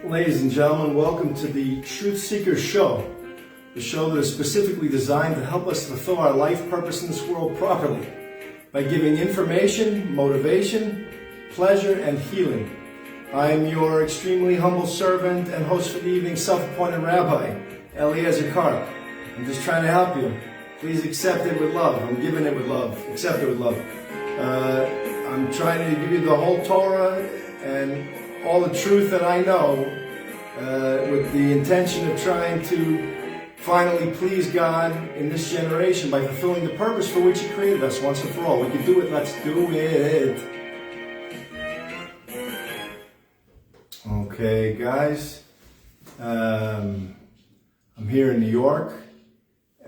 Ladies and gentlemen, welcome to the Truth Seeker Show, the show that is specifically designed to help us fulfill our life purpose in this world properly by giving information, motivation, pleasure, and healing. I am your extremely humble servant and host for the evening, Self-Appointed-Rabbi, Eliezer Karp. I'm just trying to help you. Please accept it with love. I'm giving it with love. Accept it with love. I'm trying to give you the whole Torah and all the truth that I know with the intention of trying to finally please God in this generation by fulfilling the purpose for which He created us once and for all. We can do it, let's do it. Okay, guys. I'm here in New York,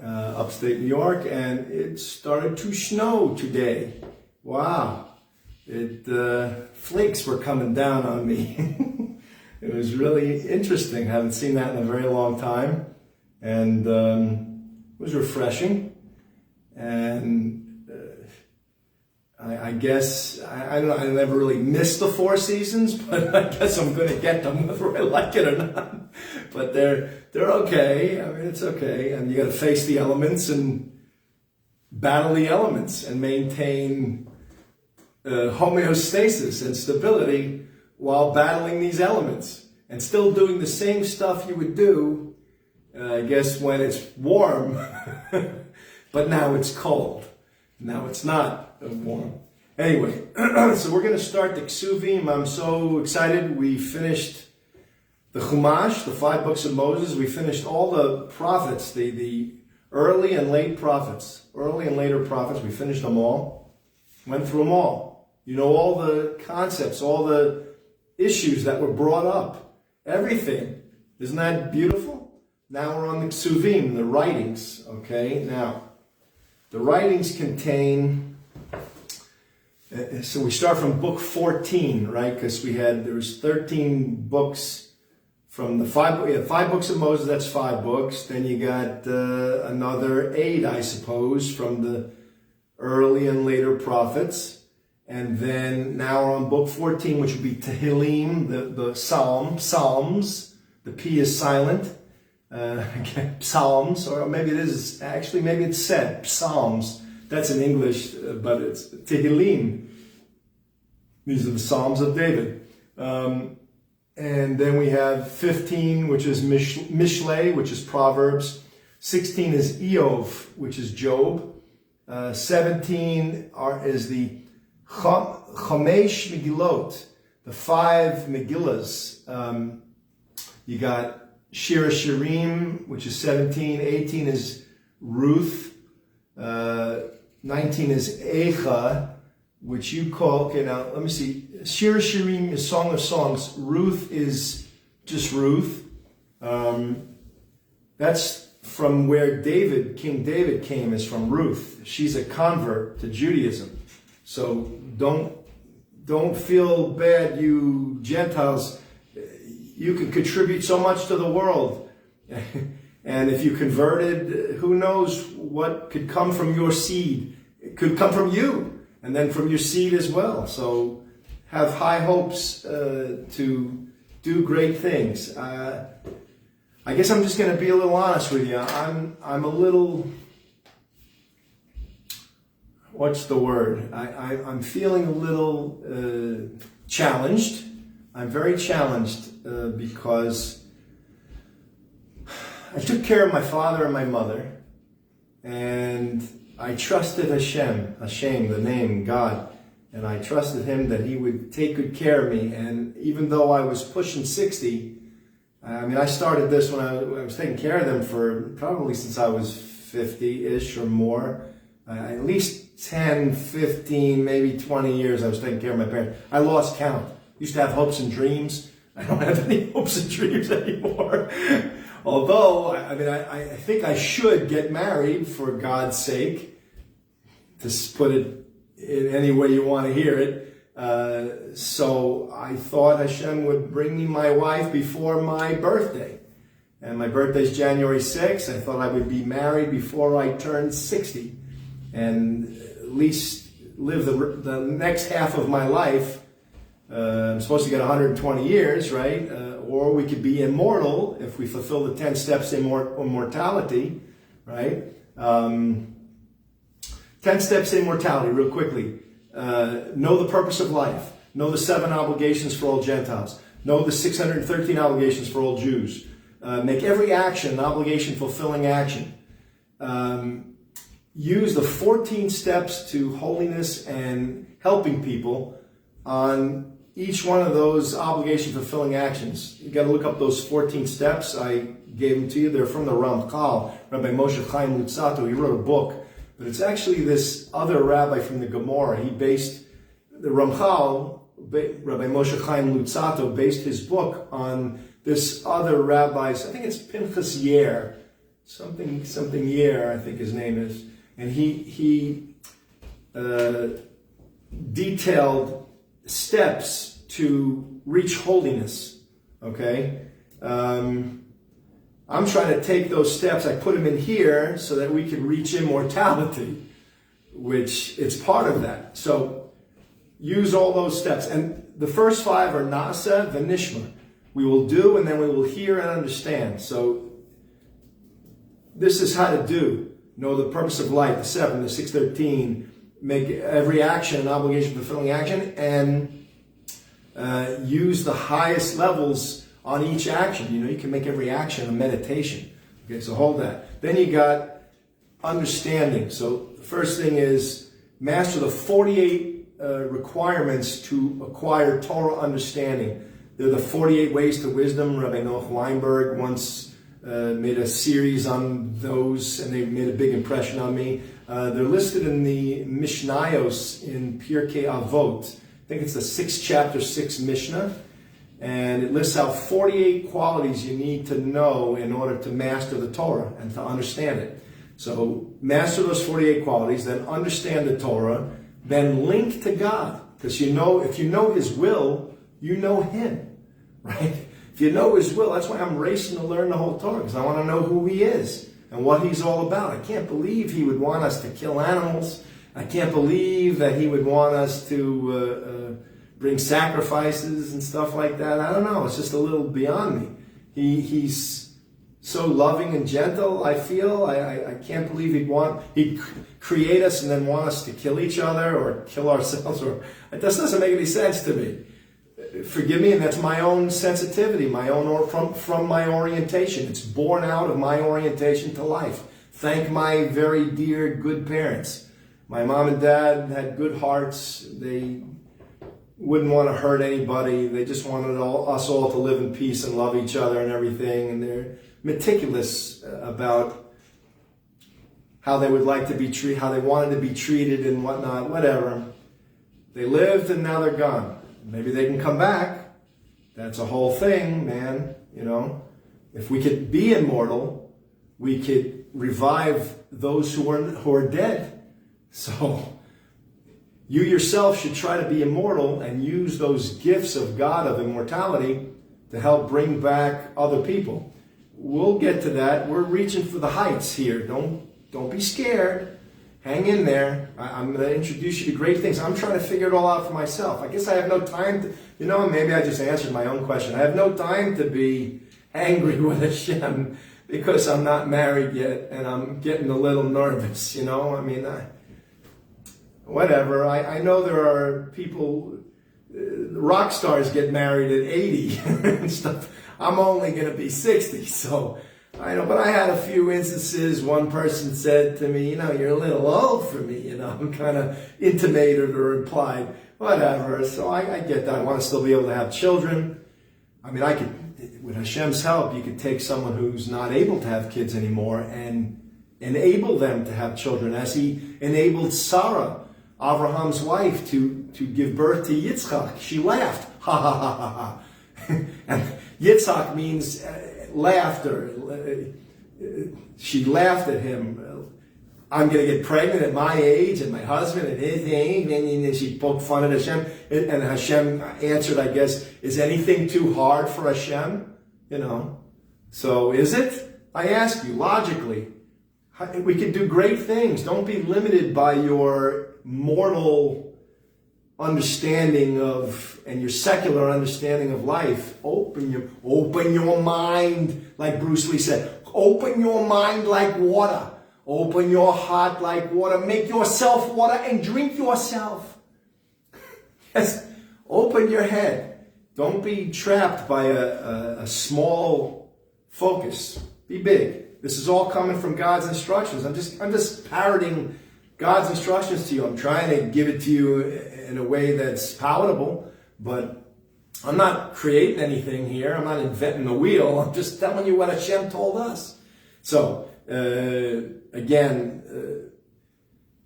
upstate New York, and it started to snow today. Wow. Flakes were coming down on me. It was really interesting. Haven't seen that in a very long time. And it was refreshing. And I guess, I don't know, I never really missed the four seasons, but I guess I'm going to get them whether I like it or not. But they're okay. I mean, it's okay. And you got to face the elements and battle the elements and maintain homeostasis and stability while battling these elements and still doing the same stuff you would do, I guess, when it's warm, but now it's cold. Now it's not warm. Anyway, so we're going to start the Ksuvim. I'm so excited. We finished the Chumash, the 5 books of Moses. We finished all the prophets, the early and late prophets, early and later prophets. We finished them all, went through them all. You know, all the concepts, all the issues that were brought up, everything. Isn't that beautiful? Now we're on the Ksuvim, the writings, okay? Now, the writings contain, so we start from book 14, right? Because there was 13 books from the 5 books of Moses, that's 5 books. Then you got another 8, I suppose, from the early and later prophets. And then now we're on book 14, which would be Tehillim, the Psalms. The P is silent. Psalms, or maybe it is, actually maybe it's said, Psalms. That's in English, but it's Tehillim. These are the Psalms of David. And then we have 15, which is Mishlei, which is Proverbs. 16 is Eov, which is Job. 17 is the Chomesh Megillot, the 5 Megillas. You got Shir Shirim, which is 17. 18 is Ruth. 19 is Echa, which you call, okay, now let me see. Shir Shirim is Song of Songs. Ruth is just Ruth. That's from where King David came, is from Ruth. She's a convert to Judaism. So don't feel bad, you Gentiles. You can contribute so much to the world. And if you converted, who knows what could come from your seed. It could come from you, and then from your seed as well. So have high hopes to do great things. I guess I'm just going to be a little honest with you. I'm a little... What's the word? I'm feeling a little challenged. I'm very challenged because I took care of my father and my mother, and I trusted Hashem, the name, God, and I trusted Him that He would take good care of me. And even though I was pushing 60, I started this when I was taking care of them for probably since I was 50-ish or more. At least 10, 15, maybe 20 years I was taking care of my parents. I lost count. Used to have hopes and dreams. I don't have any hopes and dreams anymore. Although, I think I should get married for God's sake, to put it in any way you want to hear it. So I thought Hashem would bring me my wife before my birthday. And my birthday's January 6th. I thought I would be married before I turned 60. And at least live the next half of my life I'm supposed to get 120 years, right? Or we could be immortal if we fulfill the 10 steps in immortality, right? 10 steps in immortality, real quickly. Know the purpose of life. Know the 7 obligations for all Gentiles. Know the 613 obligations for all Jews. Make every action an obligation-fulfilling action. Use the 14 steps to holiness and helping people on each one of those obligation-fulfilling actions. You got to look up those 14 steps. I gave them to you. They're from the Ramchal, Rabbi Moshe Chaim Luzzatto. He wrote a book, but it's actually this other rabbi from the Gemara. He based the Ramchal, Rabbi Moshe Chaim Luzzatto, based his book on this other rabbi's. I think it's Pinchas Yair, something Yair, I think his name is, and he detailed steps to reach holiness. Okay, I'm trying to take those steps. I put them in here so that we can reach immortality, which it's part of that. So use all those steps, and the first 5 are Nasa, V'nishma. We will do, and then we will hear and understand. So this is how to do. Know the purpose of life, the 7, the 613. Make every action an obligation-fulfilling action, and use the highest levels on each action. You know, you can make every action a meditation. Okay, so hold that. Then you got understanding. So the first thing is master the 48 requirements to acquire Torah understanding. They're the 48 ways to wisdom. Rabbi Noach Weinberg once made a series on those, and they made a big impression on me. They're listed in the Mishnayos in Pirkei Avot. I think it's the 6th chapter, 6th Mishnah. And it lists out 48 qualities you need to know in order to master the Torah and to understand it. So master those 48 qualities, then understand the Torah, then link to God. Because you know, if you know His will, you know Him, right? If you know His will, that's why I'm racing to learn the whole Torah, because I want to know who He is and what He's all about. I can't believe He would want us to kill animals. I can't believe that He would want us to bring sacrifices and stuff like that. I don't know. It's just a little beyond me. He's so loving and gentle, I feel. I can't believe He'd create us and then want us to kill each other or kill ourselves. Or it just doesn't make any sense to me. Forgive me, and that's my own sensitivity, from my orientation. It's born out of my orientation to life. Thank my very dear, good parents. My mom and dad had good hearts. They wouldn't want to hurt anybody. They just wanted us all to live in peace and love each other and everything. And they're meticulous about how they would like to be treated, how they wanted to be treated and whatnot, whatever. They lived and now they're gone. Maybe they can come back. That's a whole thing, man. You know, if we could be immortal, we could revive those who are dead. So you yourself should try to be immortal and use those gifts of God of immortality to help bring back other people. We'll get to that. We're reaching for the heights here. Don't be scared. Hang in there. I'm going to introduce you to great things. I'm trying to figure it all out for myself. I guess I have no time to, maybe I just answered my own question. I have no time to be angry with Hashem because I'm not married yet and I'm getting a little nervous, whatever. I know there are people, rock stars get married at 80 and stuff. I'm only going to be 60, so I know. But I had a few instances. One person said to me, you're a little old for me, I'm kind of intimated or implied, whatever. So I get that. I want to still be able to have children. I could, with Hashem's help, you could take someone who's not able to have kids anymore and enable them to have children, as He enabled Sarah, Abraham's wife, to give birth to Yitzchak. She laughed, ha ha ha ha ha. And Yitzchak means laughter. She laughed at him. I'm going to get pregnant at my age and my husband at his age. And she poked fun at Hashem. And Hashem answered, I guess, is anything too hard for Hashem? So is it? I ask you, logically. We can do great things. Don't be limited by your mortal understanding of, and your secular understanding of life, open your mind, like Bruce Lee said, open your mind like water, open your heart like water, make yourself water and drink yourself. Yes, open your head. Don't be trapped by a small focus. Be big. This is all coming from God's instructions. I'm just parroting God's instructions to you. I'm trying to give it to you in a way that's palatable, but I'm not creating anything here. I'm not inventing the wheel. I'm just telling you what Hashem told us. So,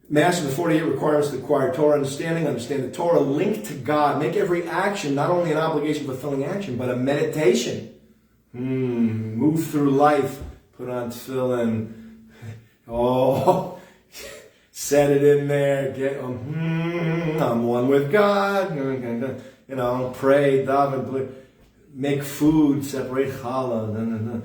master the 48 requirements to acquire Torah understand the Torah, link to God, make every action not only an obligation fulfilling action, but a meditation. Move through life, put on tefillin, set it in there, I'm one with God, pray, daven, make food, separate challah,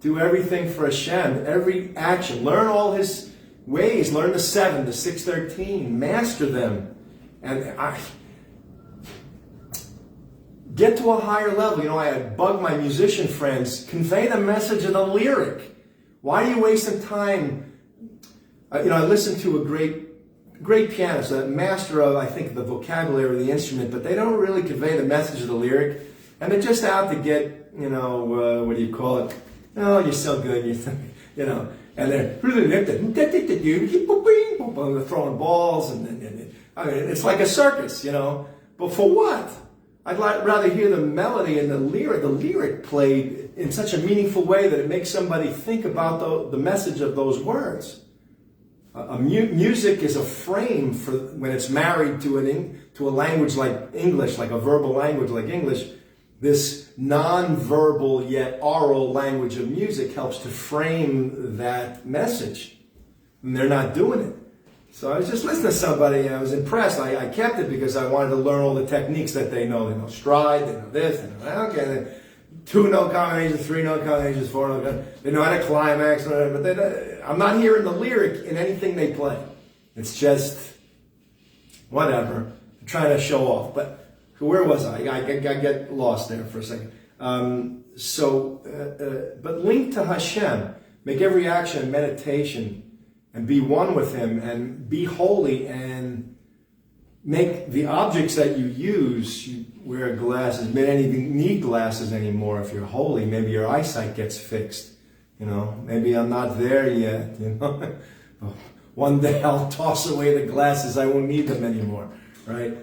do everything for Hashem, every action, learn all His ways, learn the 7, the 613, master them, and get to a higher level. I bug my musician friends, convey the message of the lyric. Why are you wasting time? I listened to a great pianist, a master of, I think, the vocabulary of the instrument, but they don't really convey the message of the lyric, and they're just out to get, what do you call it? Oh, you're so good, and they're throwing balls, and it's like a circus, But for what? I'd rather hear the melody and the lyric played in such a meaningful way that it makes somebody think about the message of those words. Music is a frame for when it's married to a language like English, like a verbal language like English. This non-verbal yet oral language of music helps to frame that message. And they're not doing it. So I was just listening to somebody and I was impressed. I kept it because I wanted to learn all the techniques that they know. They know stride, they know this, they know that. Okay, 2-note combinations, 3-note combinations, 4-note. They know how to climax, but I'm not hearing the lyric in anything they play. It's just whatever. I'm trying to show off. But where was I? I get lost there for a second. But link to Hashem. Make every action a meditation and be one with Him and be holy and make the objects that you use, you wear glasses, you don't even need glasses anymore if you're holy. Maybe your eyesight gets fixed. Maybe I'm not there yet. One day I'll toss away the glasses. I won't need them anymore, right?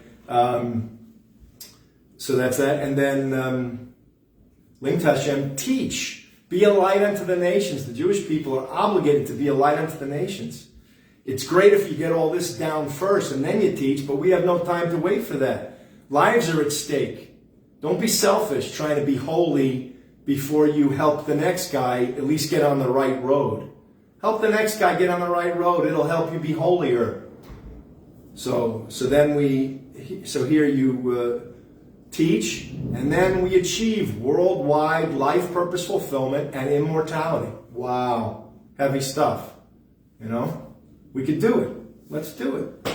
So that's that. And then link to Hashem, teach. Be a light unto the nations. The Jewish people are obligated to be a light unto the nations. It's great if you get all this down first and then you teach, but we have no time to wait for that. Lives are at stake. Don't be selfish trying to be holy before you help the next guy at least get on the right road. Help the next guy get on the right road. It'll help you be holier. So here you teach, and then we achieve worldwide life purpose fulfillment and immortality. Wow. Heavy stuff. We could do it. Let's do it.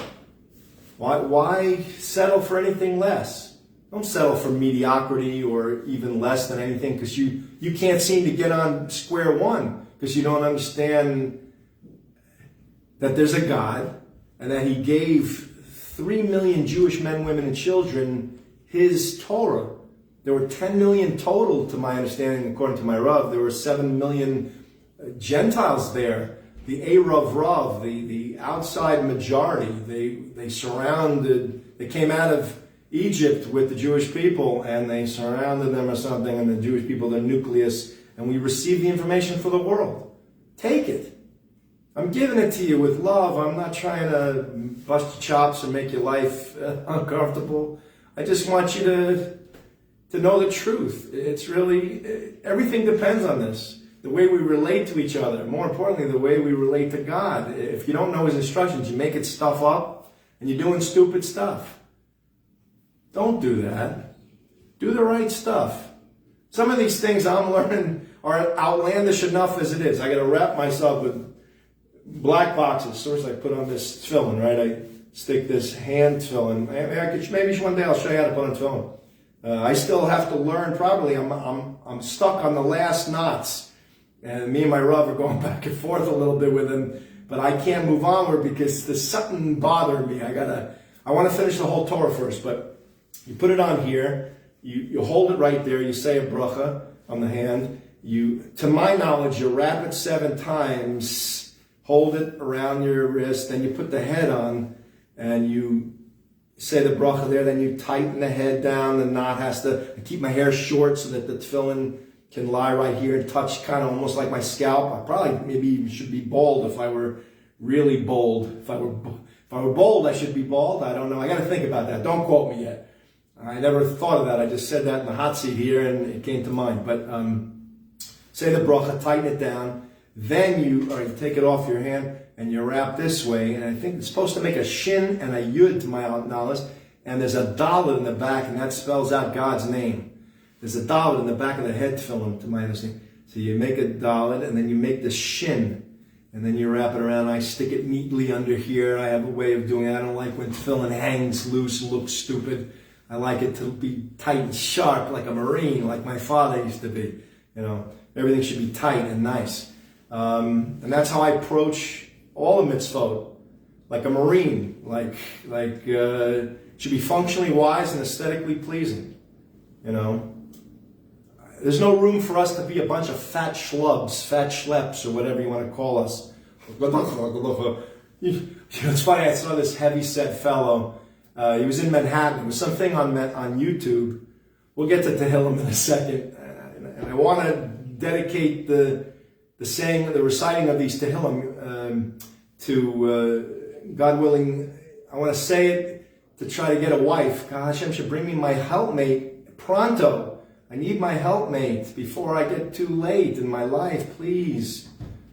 Why settle for anything less? Don't settle for mediocrity or even less than anything because you can't seem to get on square one because you don't understand that there's a God and that He gave 3 million Jewish men, women, and children His Torah. There were 10 million total, to my understanding, according to my Rav. There were 7 million Gentiles there. The Erev Rav, the outside majority, they surrounded, they came out of Egypt with the Jewish people and they surrounded them or something, and the Jewish people, the nucleus, and we received the information for the world. Take it. I'm giving it to you with love. I'm not trying to bust your chops and make your life uncomfortable. I just want you to know the truth. It's really, everything depends on this. The way we relate to each other. More importantly, the way we relate to God. If you don't know His instructions, you make it stuff up and you're doing stupid stuff. Don't do that. Do the right stuff. Some of these things I'm learning are outlandish enough as it is. I got to wrap myself with black boxes. First I put on this filling, right? stick this hand tefillin. Maybe one day I'll show you how to put on tefillin. I still have to learn properly. I'm stuck on the last knots. And me and my Rav are going back and forth a little bit with him. But I can't move onward because there's something bothering me. I want to finish the whole Torah first. But you put it on here. You hold it right there. You say a bracha on the hand. To my knowledge, you wrap it 7 times, hold it around your wrist, then you put the head on, and you say the bracha there, then you tighten the head down, the knot has to, I keep my hair short so that the tefillin can lie right here and touch kind of almost like my scalp. I probably maybe even should be bald if I were really bold. If I were bold, I should be bald. I don't know. I got to think about that. Don't quote me yet. I never thought of that. I just said that in the hot seat here and it came to mind. But say the bracha, tighten it down. Then you take it off your hand and you wrap this way. And I think it's supposed to make a shin and a yud to my knowledge. And there's a dalet in the back, and that spells out God's name. There's a dalet in the back of the head tefillin, to my understanding. So you make a dalet, and then you make the shin. And then you wrap it around. I stick it neatly under here. I have a way of doing it. I don't like when tefillin hangs loose and looks stupid. I like it to be tight and sharp, like a Marine, like my father used to be. Everything should be tight and nice. And that's how I approach all the mitzvot, like a Marine, should be functionally wise and aesthetically pleasing. There's no room for us to be a bunch of fat schlubs, fat schleps, or whatever you want to call us. It's funny, I saw this heavy-set fellow. He was in Manhattan. It was something on YouTube. We'll get to Tehillim in a second. And I want to dedicate the reciting of these Tehillim to, God willing, I want to say it to try to get a wife. God, Hashem should bring me my helpmate pronto. I need my helpmate before I get too late in my life, please.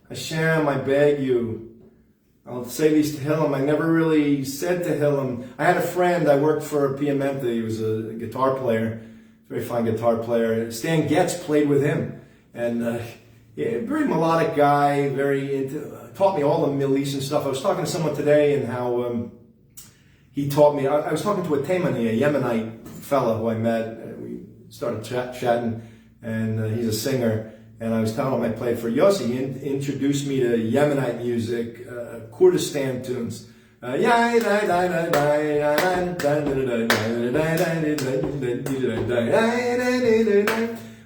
Hashem, I beg you. I'll say these Tehillim. I never really said Tehillim. I had a friend, I worked for Piamenta. He was a guitar player, very fine guitar player. Stan Getz played with him. And very melodic guy, taught me all the Middle Eastern stuff. I was talking to someone today and how he taught me. I was talking to a Taimani, a Yemenite fellow who I met. We started chatting, and he's a singer. And I was telling him I played for Yossi. He introduced me to Yemenite music, Kurdistan tunes.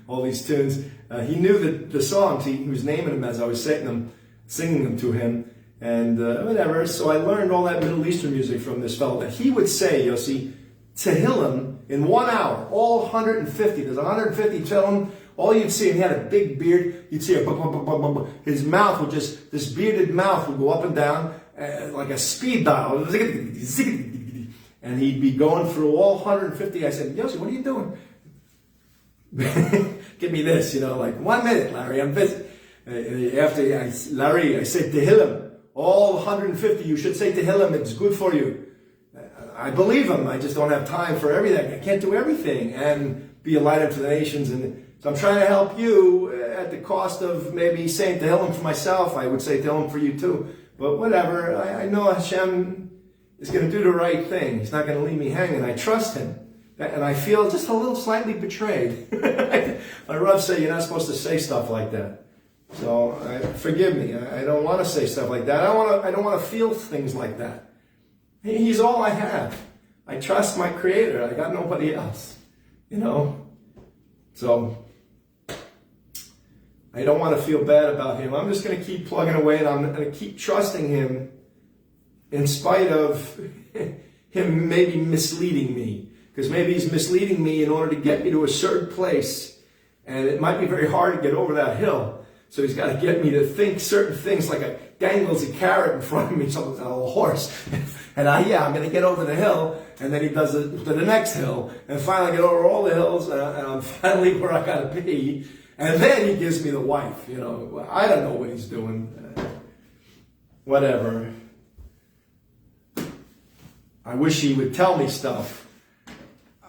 All these tunes. He knew the songs. He was naming them as I was singing them to him, and whatever. So I learned all that Middle Eastern music from this fellow. That he would say, Yossi, Tehillim in 1 hour, all 150. There's 150 Tehillim. All you'd see, and he had a big beard, you'd see his mouth would just, this bearded mouth would go up and down like a speed dial. And he'd be going through all 150. I said, Yossi, what are you doing? Give me this, 1 minute, Larry, I'm busy. Larry, I said Tehillim, all 150, you should say Tehillim, it's good for you. I believe him, I just don't have time for everything. I can't do everything and be a light unto the nations. And so I'm trying to help you at the cost of maybe saying Tehillim for myself. I would say Tehillim for you too. But whatever, I know Hashem is going to do the right thing. He's not going to leave me hanging. I trust him. And I feel just a little slightly betrayed. My Rav said you're not supposed to say stuff like that. So forgive me. I don't want to say stuff like that. I don't want to feel things like that. He's all I have. I trust my Creator. I got nobody else. So I don't want to feel bad about him. I'm just going to keep plugging away, and I'm going to keep trusting him in spite of him maybe misleading me. Because maybe he's misleading me in order to get me to a certain place. And it might be very hard to get over that hill. So he's got to get me to think certain things, like dangles a carrot in front of me, something on a horse. And I'm going to get over the hill. And then he does it to the next hill. And finally I get over all the hills. And I'm finally where I got to be. And then he gives me the wife. I don't know what he's doing. Whatever. I wish he would tell me stuff.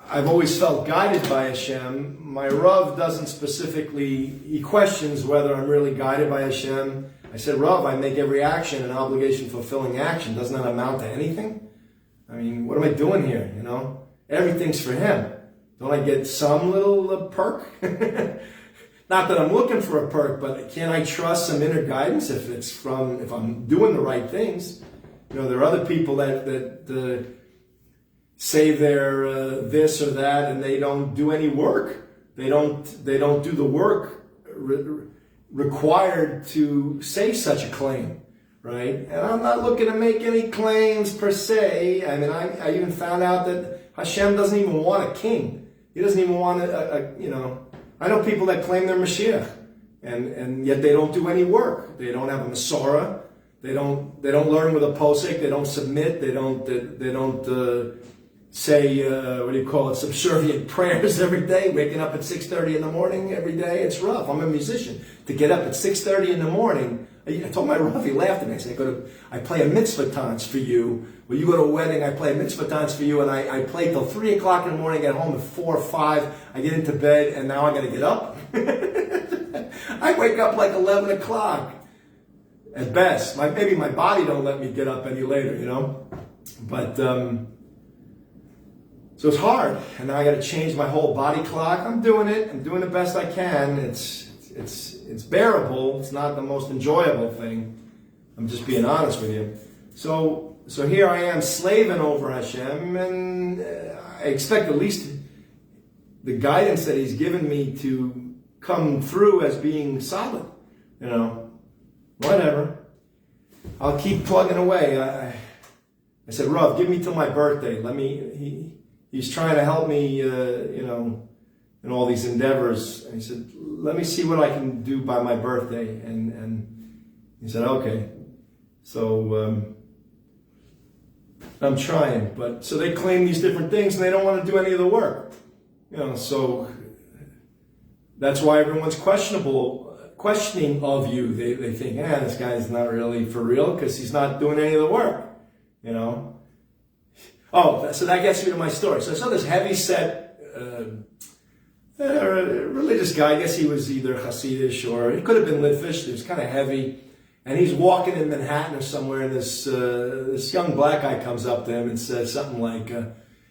I've always felt guided by Hashem. My Rav doesn't specifically, he questions whether I'm really guided by Hashem. I said, Rav, I make every action an obligation fulfilling action. Doesn't that amount to anything? I mean, what am I doing here, you know? Everything's for him. Don't I get some little perk? Not that I'm looking for a perk, but can I trust some inner guidance if I'm doing the right things? You know, there are other people that say they're this or that, and they don't do any work. They don't do the work required to say such a claim, right? And I'm not looking to make any claims per se. I mean, I even found out that Hashem doesn't even want a king. He doesn't even want you know. I know people that claim they're Mashiach, and yet they don't do any work. They don't have a Messorah. They don't learn with a Poseik. They don't submit. They don't say what do you call it? Subservient prayers every day. Waking up at 6:30 in the morning every day. It's rough. I'm a musician. To get up at 6:30 in the morning. I told my Rav, he laughed at me. I said, I play a mitzvah dance for you. When you go to a wedding, I play a mitzvah dance for you, and I play till 3 o'clock in the morning, get home at 4 or 5, I get into bed, and now I got to get up. I wake up like 11 o'clock at best. Maybe my body don't let me get up any later, you know. But, so it's hard, and now I got to change my whole body clock. I'm doing it. I'm doing the best I can. It's bearable. It's not the most enjoyable thing. I'm just being honest with you. So here I am slaving over Hashem, and I expect at least the guidance that He's given me to come through as being solid. You know, whatever. I'll keep plugging away. I said, Rav, give me till my birthday. He's trying to help me, you know, in all these endeavors. And he said, let me see what I can do by my birthday. And he said, okay. So I'm trying. But so they claim these different things, and they don't want to do any of the work. You know, so that's why everyone's questioning of you. They think, this guy's not really for real because he's not doing any of the work. You know. Oh, so that gets me to my story. So I saw this heavy-set religious guy. I guess he was either Hasidish or he could have been Litvish. He was kind of heavy. And he's walking in Manhattan or somewhere, and this young black guy comes up to him and says something like,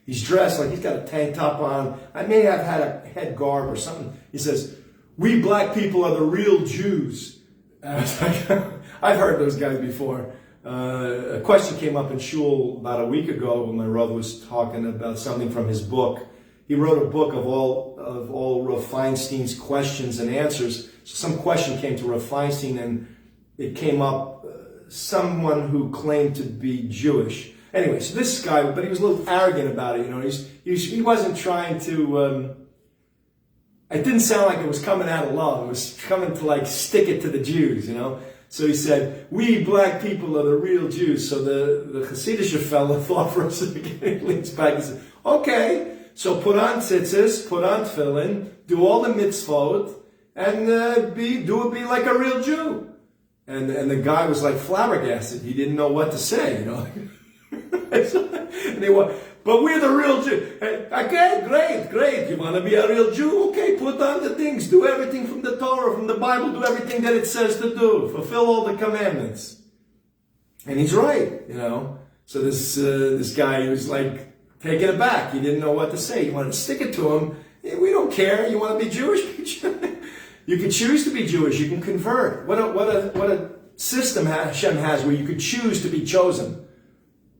he's dressed like he's got a tank top on. I may have had a head garb or something. He says, we black people are the real Jews. And I was like, I've heard those guys before. A question came up in shul about a week ago when my Rav was talking about something from his book. He wrote a book of all Rav Feinstein's questions and answers. So some question came to Rav Feinstein, and it came up someone who claimed to be Jewish. Anyway, so this guy, but he was a little arrogant about it. You know, he wasn't trying to. It didn't sound like it was coming out of love. It was coming to like stick it to the Jews. You know. So he said, we black people are the real Jews. So the Hasidic fellow thought for a second, he leans back and said, okay, so put on tzitzis, put on tefillin, do all the mitzvot, and be like a real Jew. And the guy was like flabbergasted. He didn't know what to say, you know. And he went, but we're the real Jew. Okay, great. You want to be a real Jew? Okay, put on the things. Do everything from the Torah, from the Bible. Do everything that it says to do. Fulfill all the commandments. And he's right, you know. So this guy, he was like taken aback. He didn't know what to say. He wanted to stick it to him. Hey, we don't care. You want to be Jewish? You can choose to be Jewish. You can convert. What a system Hashem has where you could choose to be chosen.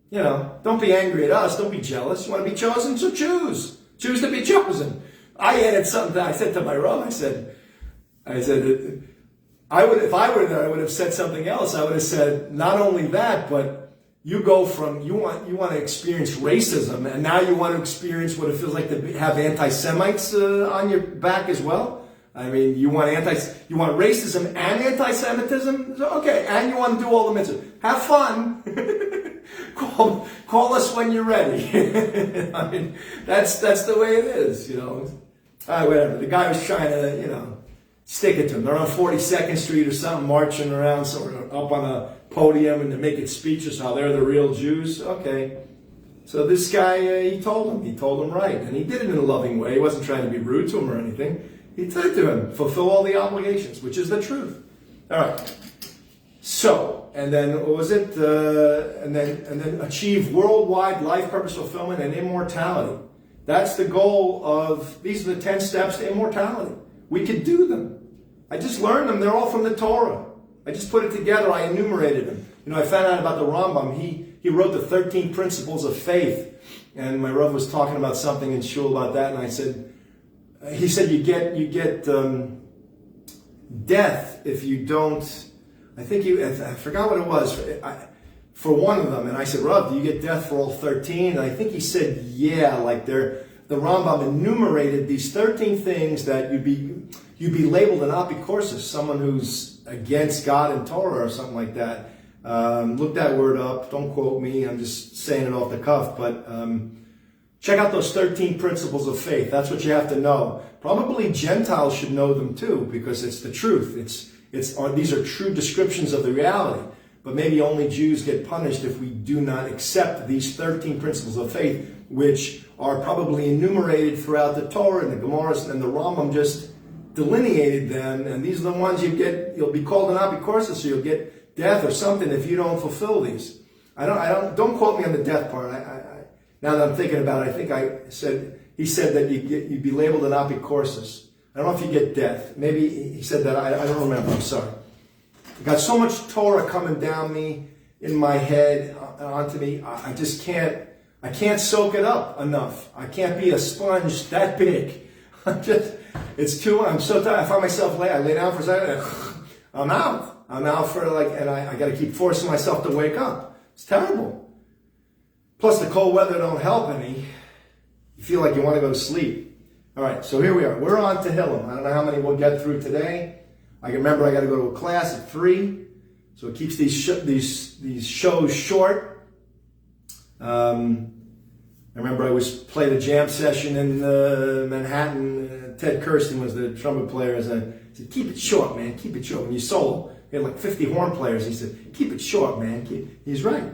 You know, don't be angry at us. Don't be jealous. You want to be chosen? So choose. Choose to be chosen. I added something. I said to my Rav, I said, if I were there, I would have said something else. I would have said, not only that, but you go from, you want to experience racism, and now you want to experience what it feels like to have anti-Semites on your back as well. I mean, you want racism and anti-Semitism? Okay, and you want to do all the mitzvahs. Have fun. Call us when you're ready. I mean, that's the way it is, you know. Whatever. The guy was trying to, you know, stick it to him. They're on 42nd Street or something, marching around somewhere up on a podium, and to make it speeches how they're the real Jews. Okay. So this guy, he told him right. And he did it in a loving way. He wasn't trying to be rude to him or anything. He said to him, fulfill all the obligations, which is the truth. All right. So, And then what was it? And then achieve worldwide life purpose fulfillment and immortality. That's the goal of, these are the 10 steps to immortality. We could do them. I just learned them. They're all from the Torah. I just put it together. I enumerated them. I found out about the Rambam. He wrote the 13 principles of faith. And my Rav was talking about something in shul about that. And I said, he said, you get death if you don't, I forgot what it was. For one of them, and I said, Rav, do you get death for all 13? And I think he said, yeah, like the Rambam enumerated these 13 things that you'd be labeled an apikorsis, someone who's against God and Torah or something like that. Look that word up. Don't quote me. I'm just saying it off the cuff. But check out those 13 principles of faith. That's what you have to know. Probably Gentiles should know them too, because it's the truth. These are true descriptions of the reality. But maybe only Jews get punished if we do not accept these 13 principles of faith, which are probably enumerated throughout the Torah and the Gemaras, and the Rambam just delineated them. And these are the ones you'll be called an apikorsis, so you'll get death or something if you don't fulfill these. Don't quote me on the death part. Now that I'm thinking about it, I think he said that you'd be labeled an apikorsis. I don't know if you get death. Maybe he said that. I don't remember. I'm sorry. I got so much Torah coming down me, in my head, onto me. I just can't. I can't soak it up enough. I can't be a sponge that big. It's too. I'm so tired. I find myself I lay down for a second. I'm out. I'm out for and I got to keep forcing myself to wake up. It's terrible. Plus the cold weather don't help any. You feel like you want to go to sleep. All right, so here we are. We're on Tehillim. I don't know how many we'll get through today. I remember I got to go to a class at 3, so it keeps these shows short. I remember I played a jam session in Manhattan. Ted Kirsten was the trumpet player. I said, keep it short, man. Keep it short. When you solo, he had like 50 horn players. He said, keep it short, man. He's right.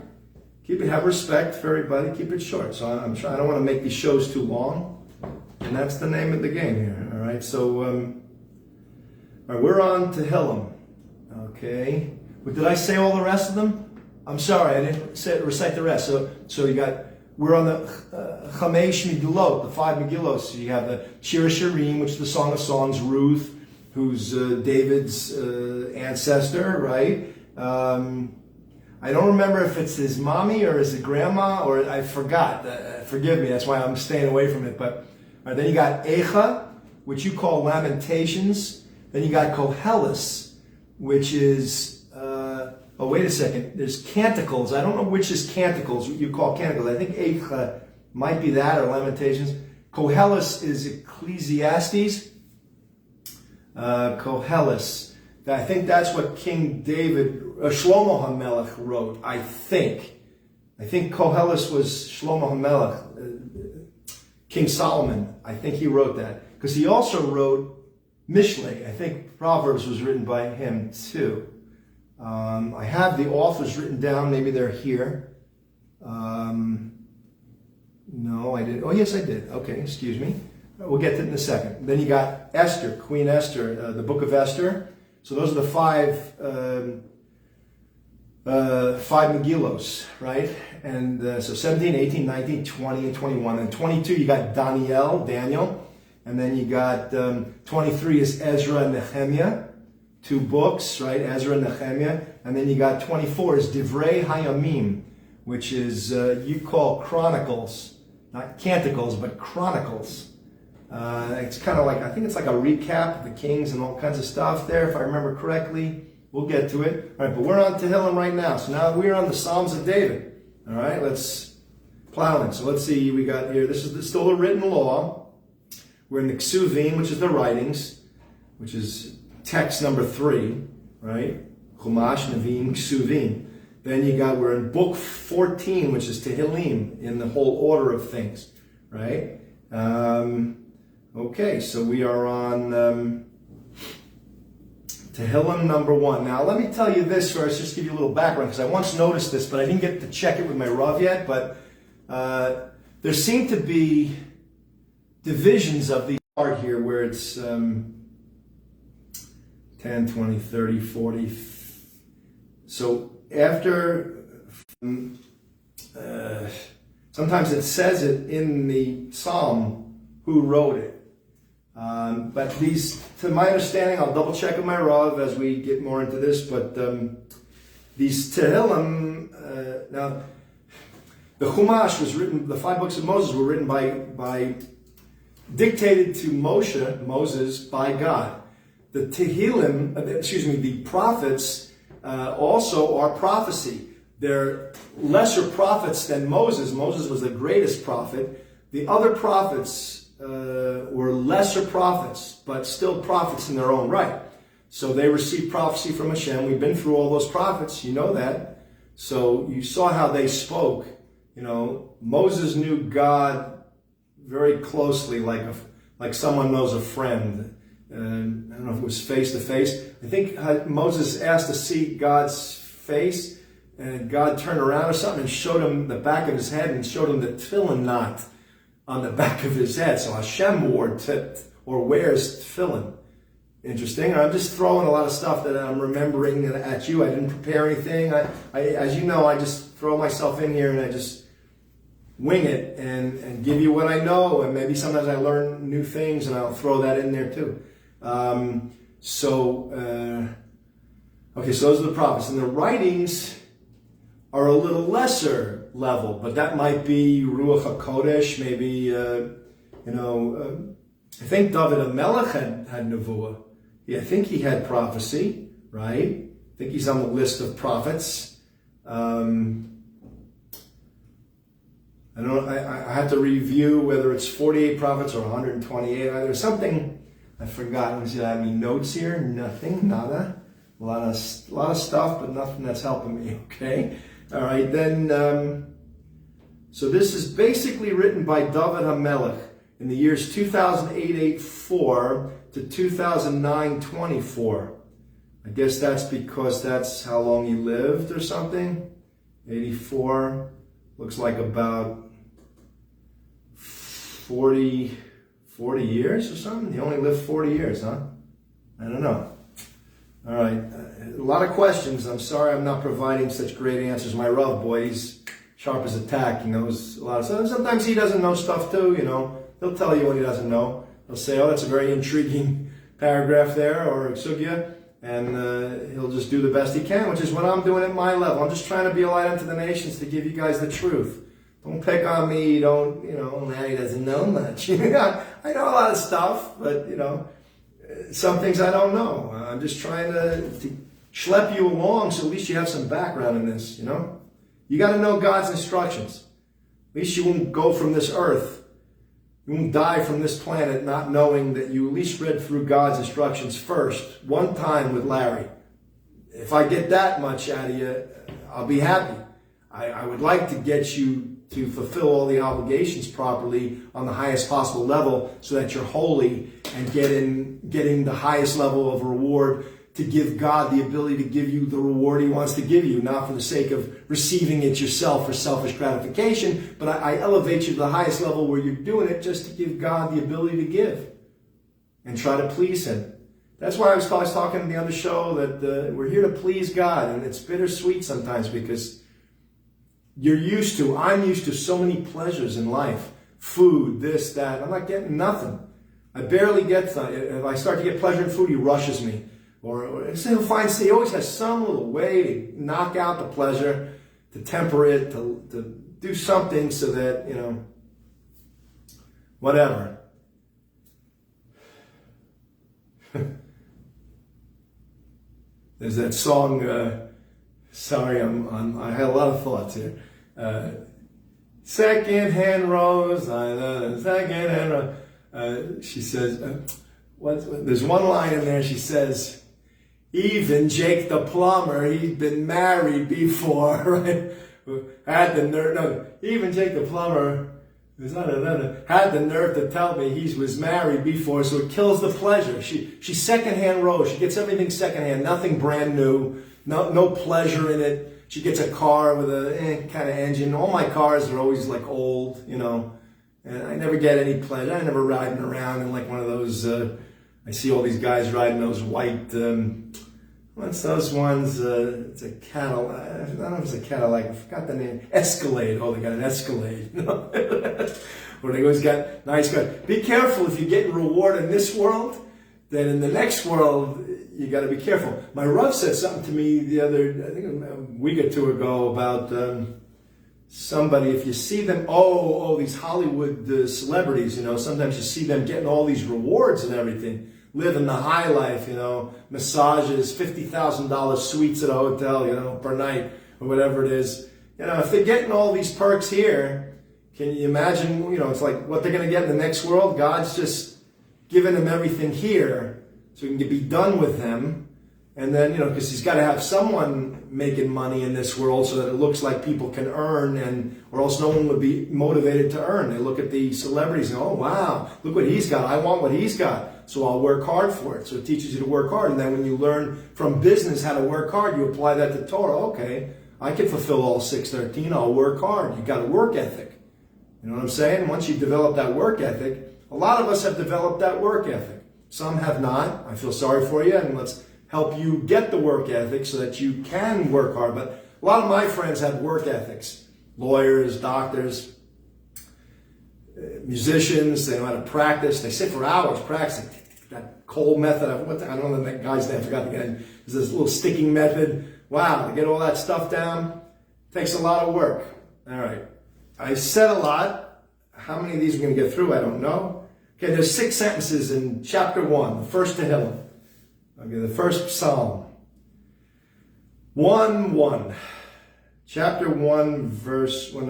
Have respect for everybody. Keep it short. So I'm trying. I don't want to make these shows too long, and that's the name of the game here. All right. So all right, we're on Tehillim. Okay. But did I say all the rest of them? I'm sorry, I didn't recite the rest. So we're on the Chamesh Megillot, the 5 Megillos. So you have the Shir Shirim, which is the Song of Songs, Ruth, who's David's ancestor, right? I don't remember if it's his mommy or his grandma, or I forgot. Forgive me, that's why I'm staying away from it. But then you got Echa, which you call Lamentations. Then you got Koheles, which is, wait a second, there's Canticles. I don't know which is Canticles, what you call Canticles. I think Echa might be that, or Lamentations. Koheles is Ecclesiastes. Koheles. I think that's what King David, Shlomo HaMelech wrote, I think. I think Koheles was Shlomo HaMelech, King Solomon. I think he wrote that. Because he also wrote Mishlei. I think Proverbs was written by him too. I have the authors written down. Maybe they're here. No, I didn't. Oh, yes, I did. Okay, excuse me. We'll get to it in a second. Then you got Esther, Queen Esther, the book of Esther. So those are the five Megillos, right? And so 17, 18, 19, 20, and 21. And 22, you got Daniel. And then you got 23 is Ezra and Nehemiah, 2 books, right? Ezra and Nehemiah. And then you got 24 is Divrei Hayamim, which is, you call Chronicles, not Canticles, but Chronicles. It's kind of like, I think it's like a recap of the kings and all kinds of stuff there, if I remember correctly. We'll get to it. All right, but we're on Tehillim right now. So now we're on the Psalms of David. All right, let's plow in. So let's see, we got here, this is still a written law. We're in the Ksuvim, which is the writings, which is text number 3, right? Chumash, Nevi'im, Ksuvim. Then we're in book 14, which is Tehillim, in the whole order of things, right? Okay, so we are on Tehillim number 1. Now, let me tell you this first, just give you a little background, because I once noticed this, but I didn't get to check it with my Rav yet, but there seem to be divisions of the art here where it's 10, 20, 30, 40. So after, sometimes it says it in the Psalm who wrote it. But these, to my understanding, I'll double check with my Rav as we get more into this, but these Tehillim, now, the Chumash was written, the 5 books of Moses were written by dictated to Moses by God. The Tehillim, the prophets also are prophecy. They're lesser prophets than Moses. Moses was the greatest prophet. The other prophets were lesser prophets, but still prophets in their own right. So they received prophecy from Hashem. We've been through all those prophets, you know that. So you saw how they spoke. Moses knew God very closely, like someone knows a friend. I don't know if it was face to face. I think Moses asked to see God's face, and God turned around or something and showed him the back of his head and showed him the tefillin knot on the back of his head. So Hashem wears tefillin. Interesting. I'm just throwing a lot of stuff that I'm remembering at you. I didn't prepare anything. I as you know, I just throw myself in here and I just wing it and give you what I know. And maybe sometimes I learn new things and I'll throw that in there too. Okay, so those are the prophets. And the writings are a little lesser level, but that might be Ruach HaKodesh, maybe, I think David HaMelech had Nevuah. Yeah, I think he had prophecy, right? I think he's on the list of prophets. I have to review whether it's 48 prophets or 128. There's something I forgot. Let me see. I have any notes here? Nothing. Nada. A lot of stuff, but nothing that's helping me. Okay. All right. Then. So this is basically written by David HaMelech in the years 2008-84 to 2009-24. I guess that's because that's how long he lived or something. 84 looks like about 40 years or something. He only lived 40 years, huh? I don't know. All right. A lot of questions. I'm sorry I'm not providing such great answers. My Rav, boy, he's sharp as a tack. He knows a lot of stuff. Sometimes he doesn't know stuff too, He'll tell you what he doesn't know. He'll say, oh, that's a very intriguing paragraph there, or sugya, and he'll just do the best he can, which is what I'm doing at my level. I'm just trying to be a light unto the nations to give you guys the truth. Don't pick on me. Don't, Larry doesn't know much. I know a lot of stuff, but, some things I don't know. I'm just trying to schlep you along so at least you have some background in this, You got to know God's instructions. At least you won't go from this earth. You won't die from this planet not knowing that you at least read through God's instructions first, one time with Larry. If I get that much out of you, I'll be happy. I would like to get you to fulfill all the obligations properly on the highest possible level so that you're holy and getting the highest level of reward to give God the ability to give you the reward He wants to give you, not for the sake of receiving it yourself for selfish gratification, but I elevate you to the highest level where you're doing it just to give God the ability to give and try to please Him. That's why I was talking in the other show that we're here to please God, and it's bittersweet sometimes because I'm used to so many pleasures in life. Food, this, that. I'm not getting nothing. I barely get, if I start to get pleasure in food, He rushes me. Or he always has some little way to knock out the pleasure, to temper it, to do something so that, whatever. There's that song, sorry, I had a lot of thoughts here. Second-hand rose, second-hand rose. She says, there's one line in there, she says, even Jake the plumber, he's been married before, right? Had the nerve, no, even Jake the plumber had the nerve to tell me he was married before, so it kills the pleasure. She's secondhand rose. She gets everything secondhand, nothing brand new, no pleasure in it. She gets a car with a kind of engine. All my cars are always like old, and I never get any pleasure. I never riding around in like one of those. I see all these guys riding those white, What's those ones? It's a Cadillac. I don't know if it's a Cadillac. I forgot the name. Escalade. Oh, they got an Escalade. Or they always got nice cars. Be careful if you get a reward in this world, then in the next world, you got to be careful. My Rav said something to me I think a week or two ago about somebody, if you see them, these Hollywood celebrities, sometimes you see them getting all these rewards and everything. Living the high life, massages, $50,000 suites at a hotel, per night, or whatever it is. If they're getting all these perks here, can you imagine, it's like what they're going to get in the next world? God's just giving them everything here so he can be done with them. And then, because he's got to have someone making money in this world so that it looks like people can earn, or else no one would be motivated to earn. They look at the celebrities and go, oh, wow, look what he's got. I want what he's got. So I'll work hard for it. So it teaches you to work hard. And then when you learn from business how to work hard, you apply that to Torah. Okay, I can fulfill all 613. I'll work hard. You got a work ethic. You know what I'm saying? Once you develop that work ethic, a lot of us have developed that work ethic. Some have not. I feel sorry for you, and let's help you get the work ethic so that you can work hard. But a lot of my friends have work ethics. Lawyers, doctors, musicians, they know how to practice. They sit for hours practicing. That cold method, I don't know that guy's name, I forgot the guy. There's this little sticking method. Wow, to get all that stuff down, takes a lot of work. All right, I said a lot. How many of these we're going to get through, I don't know. Okay, there's 6 sentences in chapter 1, the first Tehillim. Okay, the first Psalm. 1:1. Chapter 1, verse, let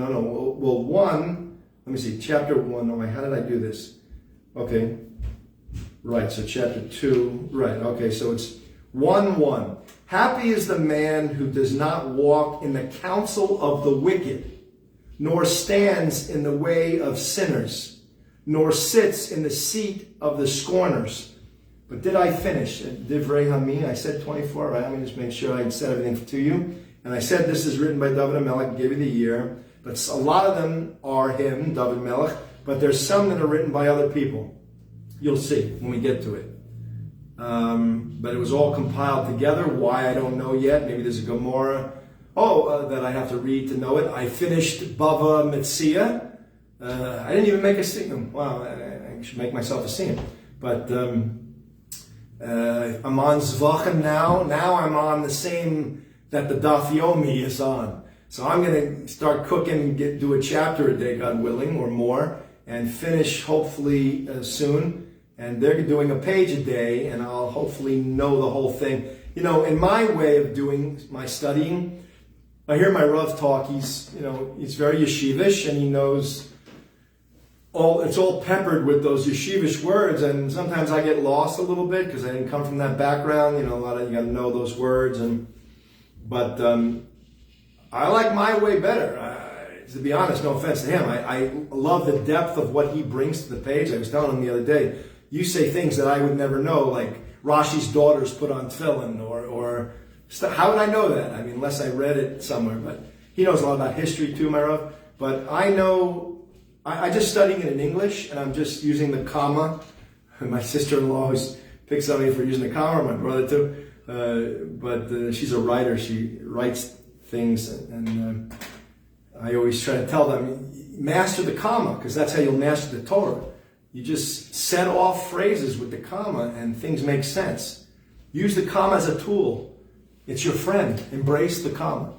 me see, chapter 1, how did I do this? Okay, right, so chapter 2, right, okay, so it's 1:1. Happy is the man who does not walk in the counsel of the wicked, nor stands in the way of sinners, nor sits in the seat of the scorners. But did I finish? Divrei Hamim, I said 24, right? Let me just make sure I said everything to you. And I said this is written by David HaMelech, gave you the year. But a lot of them are him, David Melech, but there's some that are written by other people. You'll see when we get to it. But it was all compiled together. Why, I don't know yet. Maybe there's a Gemara that I have to read to know it. I finished Bava Metzia. I didn't even make a singum. Wow, I should make myself a singum. But I'm on Zvachim now. Now I'm on the same that the Daf Yomi is on. So I'm going to start cooking, do a chapter a day, God willing, or more, and finish hopefully soon. And they're doing a page a day, and I'll hopefully know the whole thing. In my way of doing my studying, I hear my Rav talk. He's very yeshivish, and he knows it's all peppered with those yeshivish words. And sometimes I get lost a little bit because I didn't come from that background. A lot of you got to know those words, but I like my way better. To be honest, no offense to him, I love the depth of what he brings to the page. I was telling him the other day, you say things that I would never know, like Rashi's daughters put on tefillin, or how would I know that? I mean, unless I read it somewhere. But he knows a lot about history too, my Rav. But I know, I just studying it in English, and I'm just using the comma. My sister-in-law always picks on me for using the comma, my brother too. But she's a writer. She writes things, and I always try to tell them, master the comma, because that's how you'll master the Torah. You just set off phrases with the comma, and things make sense. Use the comma as a tool. It's your friend. Embrace the comma.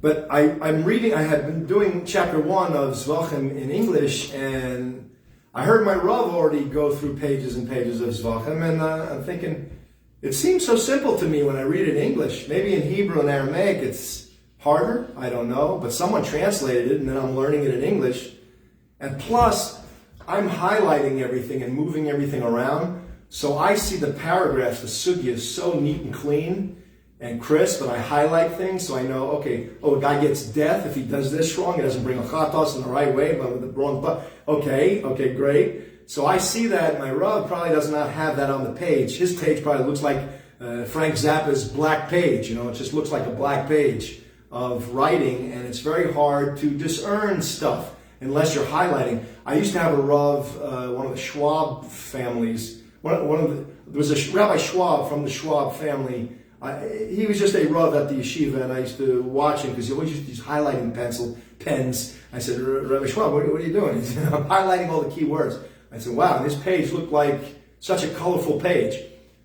But I'm reading, I had been doing chapter 1 of Zvachim in English, and I heard my Rav already go through pages and pages of Zvachim, and I'm thinking, it seems so simple to me when I read it in English. Maybe in Hebrew and Aramaic it's harder, I don't know, but someone translated it, and then I'm learning it in English. And plus, I'm highlighting everything and moving everything around, so I see the paragraphs, the sugya is so neat and clean and crisp, and I highlight things, so I know, okay, a guy gets death if he does this wrong, he doesn't bring a chatos in the right way, but with the wrong, okay, great. So I see that. My Rav probably does not have that on the page. His page probably looks like Frank Zappa's black page, it just looks like a black page of writing, and it's very hard to discern stuff unless you're highlighting. I used to have a Rav, one of the Schwab families, there was a Rabbi Schwab from the Schwab family. He was just a Rav at the yeshiva, and I used to watch him because he always used these highlighting pens. I said, Rabbi Schwab, what are you doing? He said, I'm highlighting all the key words. I said, wow, this page looked like such a colorful page.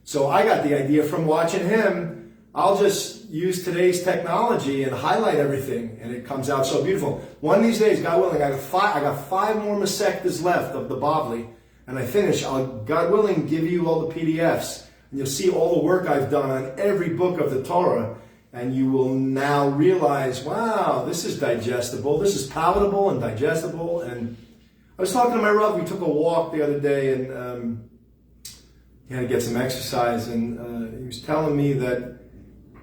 So I got the idea from watching him. I'll just use today's technology and highlight everything, and it comes out so beautiful. One of these days, God willing, I got 5 more Masechtas left of the Bavli, and I finish. I'll, God willing, give you all the PDFs. And you'll see all the work I've done on every book of the Torah, and you will now realize, wow, this is digestible, this is palatable and digestible. And I was talking to my Rav, we took a walk the other day, and he had to get some exercise, and he was telling me that,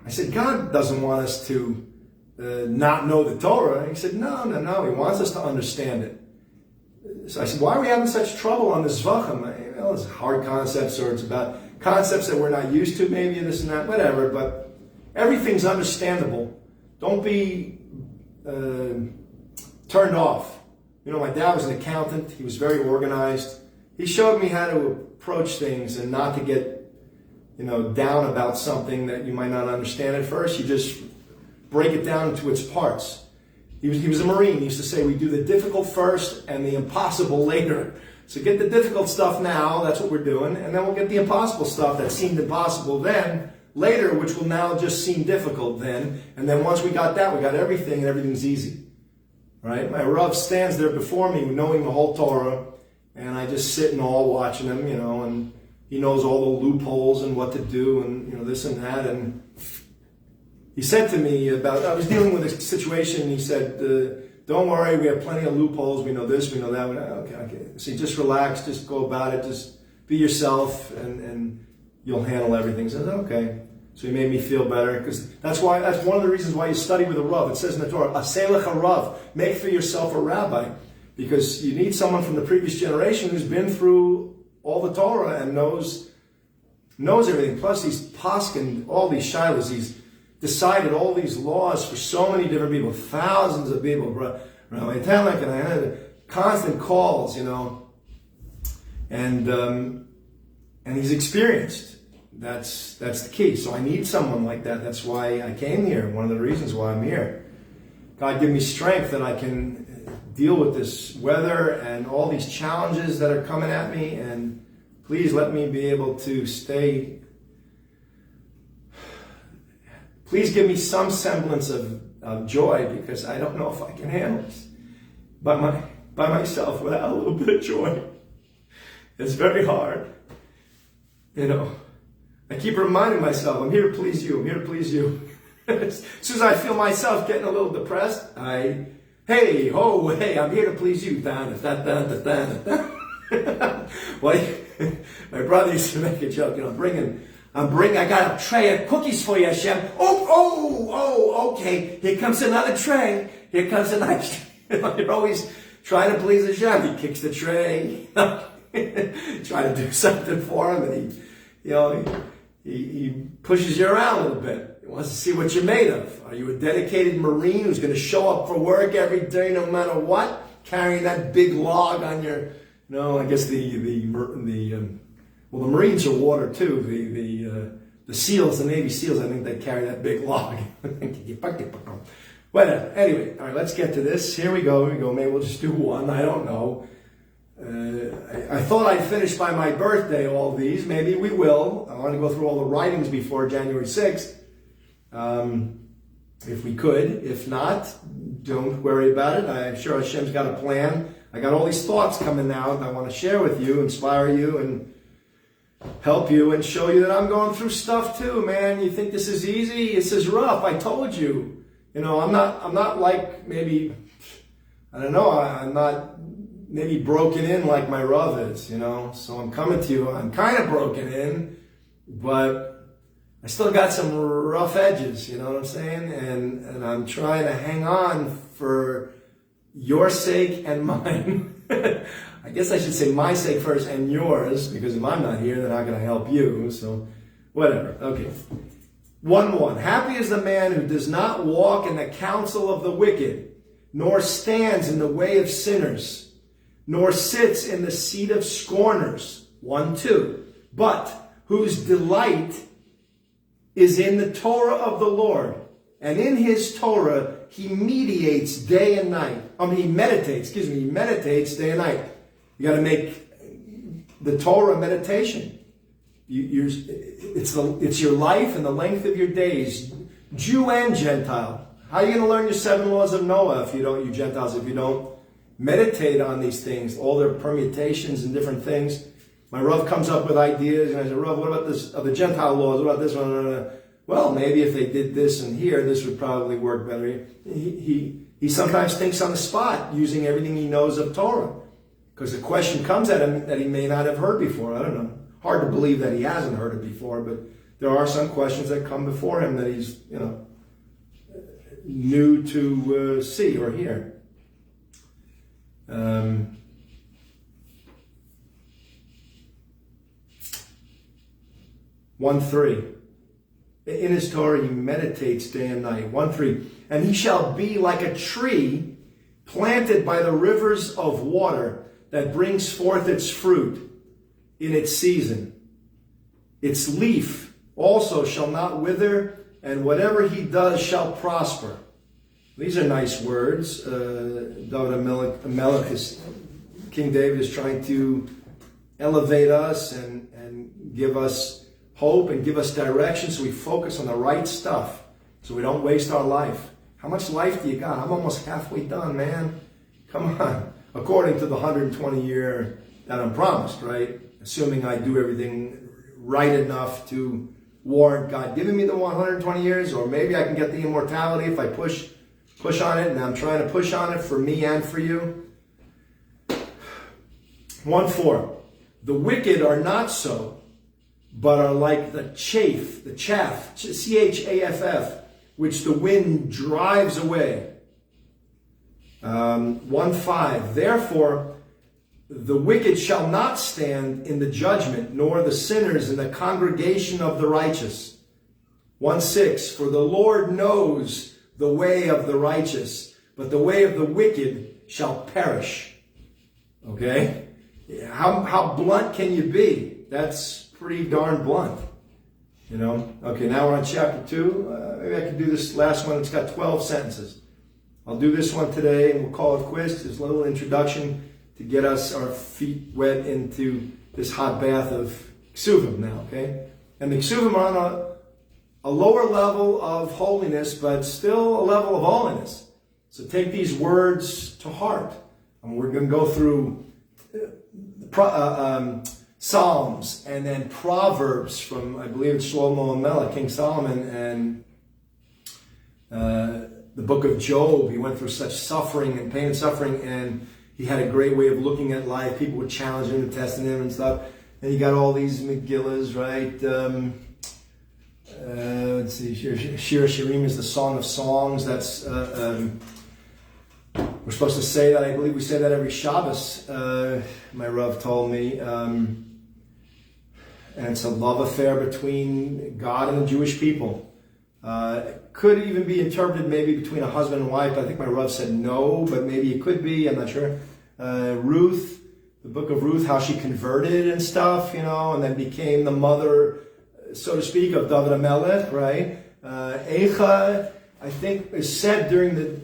I said, God doesn't want us to not know the Torah. He said, no, he wants us to understand it. So I said, why are we having such trouble on the Zvachim? Well, it's hard concepts, or it's about concepts that we're not used to, maybe this and that, whatever, but everything's understandable. Don't be turned off. You know, my dad was an accountant. He was very organized. He showed me how to approach things and not to get, down about something that you might not understand at first. You just break it down into its parts. He was a Marine. He used to say, we do the difficult first and the impossible later. So get the difficult stuff now, that's what we're doing, and then we'll get the impossible stuff that seemed impossible then, later, which will now just seem difficult then. And then once we got that, we got everything, and everything's easy. Right? My Rav stands there before me, knowing the whole Torah, and I just sit in awe watching him, and he knows all the loopholes and what to do, and this and that. And he said to me I was dealing with a situation, and he said, don't worry, we have plenty of loopholes, we know this, we know that. Okay. So just relax, just go about it, just be yourself, and you'll handle everything. So I said, okay. So he made me feel better, because that's one of the reasons why you study with a Rav. It says in the Torah, Aseh lecha Rav, make for yourself a rabbi, because you need someone from the previous generation who's been through all the Torah and knows everything. Plus he's poskin all these shilas, he's decided all these laws for so many different people, thousands of people. Rabbi Telek, and I had constant calls, and he's experienced. That's the key. So I need someone like that. That's why I came here. One of the reasons why I'm here. God give me strength that I can deal with this weather and all these challenges that are coming at me, and please let me be able to stay. Please give me some semblance of joy, because I don't know if I can handle this by myself without a little bit of joy. It's very hard. I keep reminding myself, I'm here to please you, I'm here to please you. As soon as I feel myself getting a little depressed, I'm here to please you. Well, my brother used to make a joke, I got a tray of cookies for you, Hashem. Okay. Here comes another tray. Here comes a nice tray. You're always trying to please Hashem. He kicks the tray. Try to do something for him, and he pushes you around a little bit. He wants to see what you're made of. Are you a dedicated Marine who's going to show up for work every day, no matter what? Carrying that big log on your, I guess the Marines are water too. The SEALs, the Navy SEALs, I think they carry that big log. Whatever. Anyway, all right, let's get to this. Here we go. Maybe we'll just do one. I don't know. I thought I'd finish by my birthday all these. Maybe we will. I want to go through all the writings before January 6th. If we could. If not, don't worry about it. I'm sure Hashem's got a plan. I got all these thoughts coming out that I want to share with you, inspire you, and help you, and show you that I'm going through stuff too, man. You think this is easy? This is rough. I told you. I'm not like maybe, I don't know, I'm not maybe broken in like my Rav is, So I'm coming to you. I'm kind of broken in, but I still got some rough edges, you know what I'm saying? And I'm trying to hang on for your sake and mine. I guess I should say my sake first and yours, because if I'm not here, they're not going to help you. So, whatever. Okay. 1:1. Happy is the man who does not walk in the counsel of the wicked, nor stands in the way of sinners, nor sits in the seat of scorners. 1:2. but whose delight is in the Torah of the Lord. And in his Torah, he meditates day and night. He meditates day and night. You got to make the Torah meditation. It's your life and the length of your days, Jew and Gentile. How are you going to learn your 7 laws of Noah if you don't, you Gentiles, if you don't meditate on these things, all their permutations and different things? My Rav comes up with ideas, and I said, Rav, what about this, the Gentile laws? What about this one? Well, maybe if they did this and here, this would probably work better. He sometimes thinks on the spot, using everything he knows of Torah. Because a question comes at him that he may not have heard before. I don't know. Hard to believe that he hasn't heard it before, but there are some questions that come before him that he's, new to see or hear. 1:3. In his Torah he meditates day and night. 1:3. And he shall be like a tree planted by the rivers of water that brings forth its fruit in its season. Its leaf also shall not wither, and whatever he does shall prosper. These are nice words. King David is trying to elevate us and give us hope and give us direction so we focus on the right stuff, so we don't waste our life. How much life do you got? I'm almost halfway done, man. Come on. According to the 120 year that I'm promised, right? Assuming I do everything right enough to warrant God giving me the 120 years, or maybe I can get the immortality if I push on it, and I'm trying to push on it for me and for you. 1:4. The wicked are not so, but are like the chaff, chaff, which the wind drives away. 1:5. Therefore, the wicked shall not stand in the judgment, nor the sinners in the congregation of the righteous. 1:6. For the Lord knows the way of the righteous, but the way of the wicked shall perish. Okay? How blunt can you be? That's pretty darn blunt. Okay, now we're on chapter 2. Maybe I can do this last one. It's got 12 sentences. I'll do this one today, and we'll call it quits. There's a little introduction to get us our feet wet into this hot bath of ksuvim now, okay? And the ksuvim are on a lower level of holiness, but still a level of holiness. So take these words to heart. And we're going to go through Psalms and then Proverbs from, I believe it's Shlomo Melech, King Solomon, and the book of Job. He went through such suffering and pain and suffering, and he had a great way of looking at life. People would challenge him and testing him and stuff. And you got all these Megillas, right? Let's see. Shir Shirim is the Song of Songs. That's we're supposed to say that. I believe we say that every Shabbos. My Rav told me, and it's a love affair between God and the Jewish people. Could even be interpreted maybe between a husband and wife. I think my Rav said no, but maybe it could be. I'm not sure. Ruth, the book of Ruth, how she converted and stuff, and then became the mother, so to speak, of David HaMelech, right? Eicha, I think, is said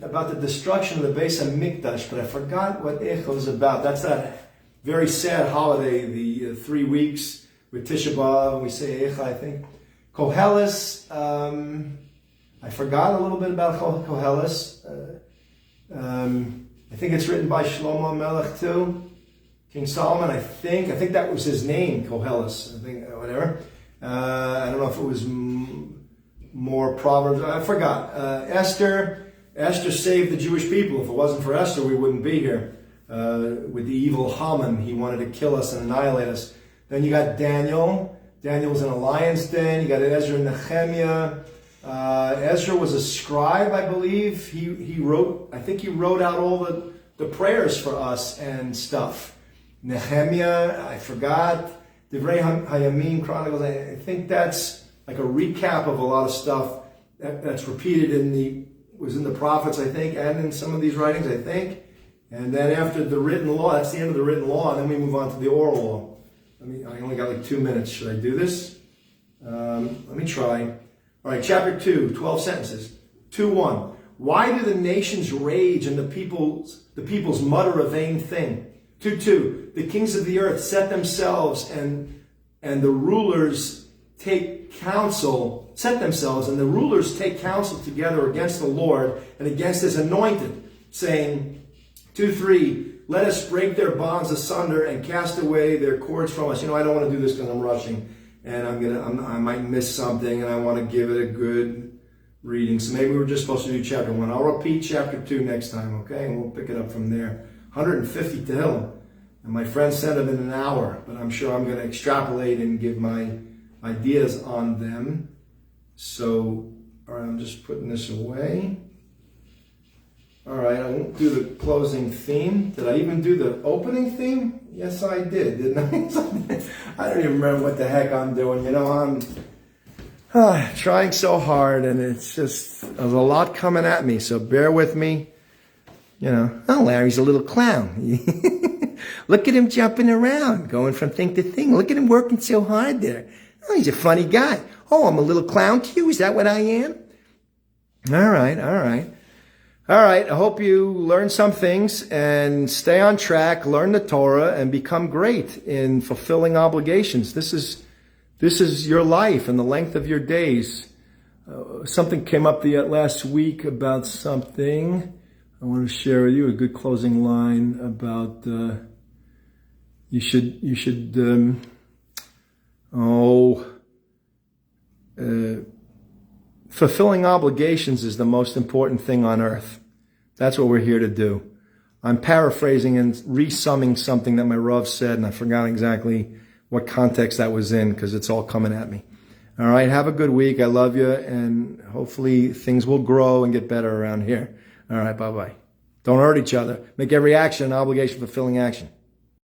about the destruction of the Beis HaMikdash, but I forgot what Eicha was about. That's that very sad holiday, the 3 weeks with Tisha B'Av, and we say Eicha, I think. Koheles, I forgot a little bit about Koheles. I think it's written by Shlomo Melech too. King Solomon, I think that was his name, Koheles. I think, whatever. I don't know if it was more Proverbs. I forgot. Esther saved the Jewish people. If it wasn't for Esther, we wouldn't be here. With the evil Haman, he wanted to kill us and annihilate us. Then you got Daniel. Daniel was in a lion's den. You got Ezra and Nehemiah. Ezra was a scribe, I believe. He wrote out all the prayers for us and stuff. Nehemiah, I forgot. Divrei Hayamim, Chronicles, I think that's like a recap of a lot of stuff that's repeated was in the prophets, I think, and in some of these writings, I think. And then after the written law, that's the end of the written law, and then we move on to the oral law. I only got like 2 minutes. Should I do this? Let me try. All right, chapter 2, 12 sentences. 2:1. Why do the nations rage and the peoples mutter a vain thing? 2:2. The kings of the earth set themselves and the rulers take counsel, together against the Lord and against his anointed, saying, 2:3, let us break their bonds asunder and cast away their cords from us. I don't want to do this because I'm rushing and I might miss something and I want to give it a good reading. So maybe we're just supposed to do chapter 1. I'll repeat chapter 2 next time, okay? And we'll pick it up from there. 150 Tehillim. And my friend sent them in an hour, but I'm sure I'm going to extrapolate and give my ideas on them. So, all right, I'm just putting this away. All right, I won't do the closing theme. Did I even do the opening theme? Yes, I did, didn't I? I don't even remember what the heck I'm doing. I'm trying so hard, and it's just, there's a lot coming at me, so bear with me. Oh, Larry's a little clown. Look at him jumping around, going from thing to thing. Look at him working so hard there. Oh, he's a funny guy. Oh, I'm a little clown to you? Is that what I am? All right. I hope you learn some things and stay on track, learn the Torah, and become great in fulfilling obligations. This is your life and the length of your days. Something came up last week about something. I want to share with you a good closing line about fulfilling obligations is the most important thing on earth. That's what we're here to do. I'm paraphrasing and resumming something that my Rav said, and I forgot exactly what context that was in because it's all coming at me. All right, have a good week. I love you, and hopefully things will grow and get better around here. All right, bye-bye. Don't hurt each other. Make every action an obligation fulfilling action.